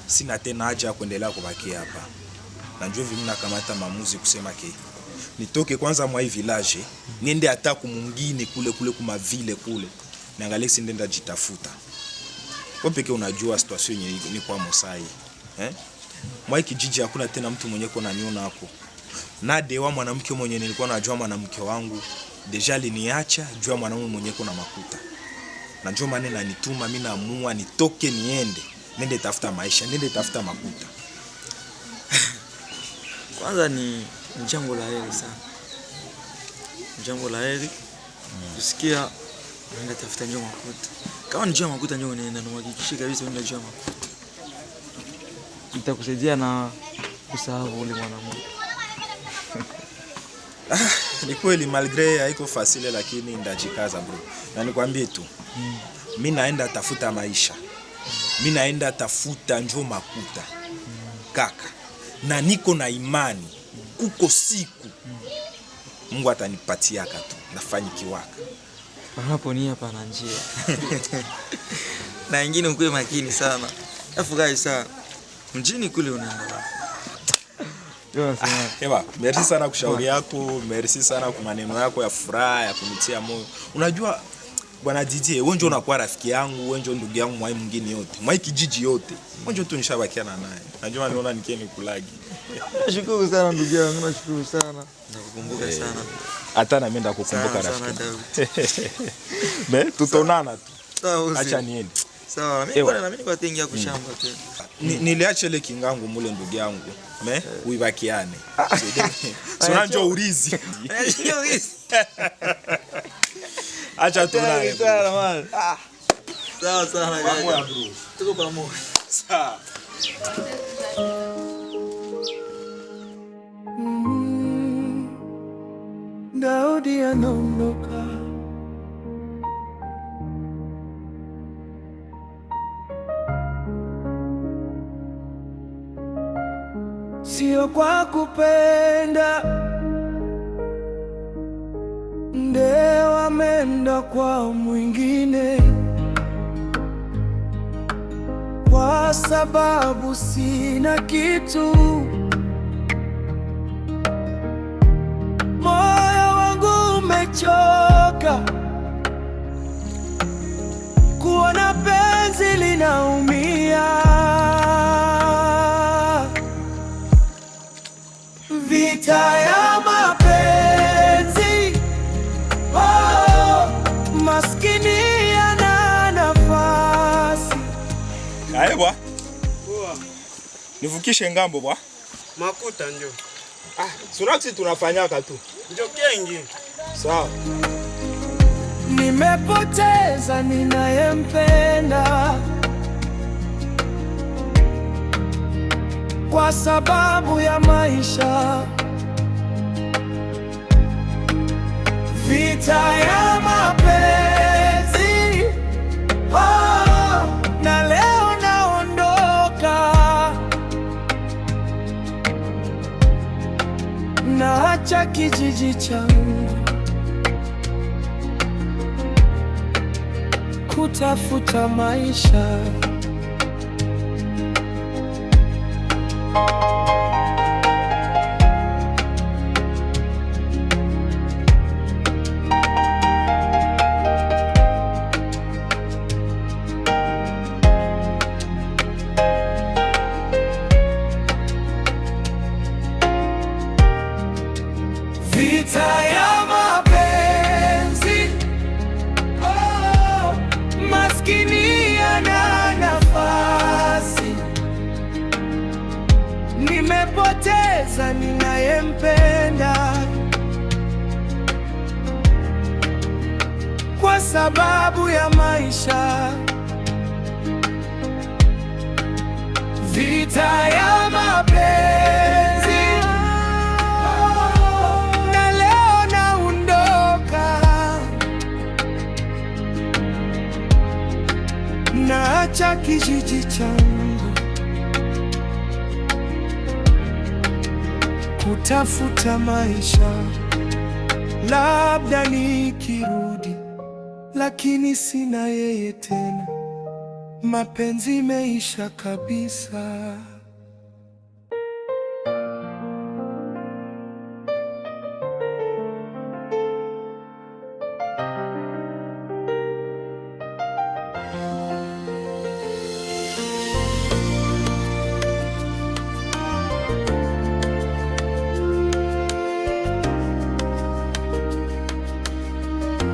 sina tena haja ya kuendelea kubaki hapa. Na njoo hivi mimi nakamata maamuzi kusema nitoke kwanza mwa hii village, niende hata kumungine kule kuma vile kule. Niangalie si ndenda jitafuta. Kwa pekee unajua situation yenyewe ni kwa Mosai. Mwa kijiji hakuna tena mtu mwenye kona niona hapo. Na dewa mwanamke mwenye nilikuwa najua mwanamke wangu deja liniacha jua mwanamume mwenye kona makuta. Na njoo maana nanituma mimi naamua nitoke niende. Nende tafuta maisha, nende tafuta makuta. Kwanza ni jambo la heri sana. Jambo la heri. Kusikia nenda tafuta njoo makuta. Kama ni njoo makuta njoo nenda na uhakikishe kabisa nenda njoo makuta. Nitakusaidia na kusahau ule mwanamume. Ni kweli malgré haiko facile lakini ndajikaza bro. Na nikwambie tu. Mimi naenda tafuta maisha. Mimi naenda tafuta njoo makuta. Kaka. Na niko na imani kuko siku Mungu atanipatia tu nafanikiwaka. Hapo ni hapa na njia. Na wengine ukue makini sana. Afurahi sana. Mjini kule unaenda. Eba, merci sana kushauri yako, merci sana kwa maneno yako ya furaha ya kunitia moyo. Unajua bwana Didier, wewe ndio unakuwa rafiki yangu, wewe ndio ndugu yangu mwai mwingine yote. Mwai kijiji yote. Wewe ndio tu nishabakiana naye. Najua niona nikieni kulagi. Nashukuru sana ndugu yangu, nashukuru sana. Nakukumbuka sana. Hata na mimi ndakukumbuka rafiki. Me tutonana tu. Acha niende. Sawa, mimi kwa tengia kushamba tena. Niliacha ile kingangu mule ndugu yangu. Me uibakiane. Sio unajua urizi. Ndio urizi. Acha tunaye. Sawa sana bro. Tuko pamoja. Sawa. Daudi anaondoka. Sio kwa kupenda, ndio ameenda kwa mwingine, kwa sababu sina kitu. Moyo wangu umechoka kuona penzi linaumia. Vita ya mapenzi, maskini yana nafasi. Kae bwa. Nivukishe ngambo bwa. Makuta njo. Sunaksi tunafanyaka tu. Njo kengi. Sawa. Nimepoteza ninayempenda kwa sababu ya maisha. Vita ya mapenzi, na leo naondoka. Naacha kijiji changu kutafuta maisha. Vita ya mapenzi, maskini yana nafasi. Nimepoteza ninayempenda kwa sababu ya maisha. Vita ya mapenzi, na leo naondoka. Naacha kijiji changu kutafuta maisha. Labda nikirudi, lakini sina yeye tena. mapenzi meisha kabisa.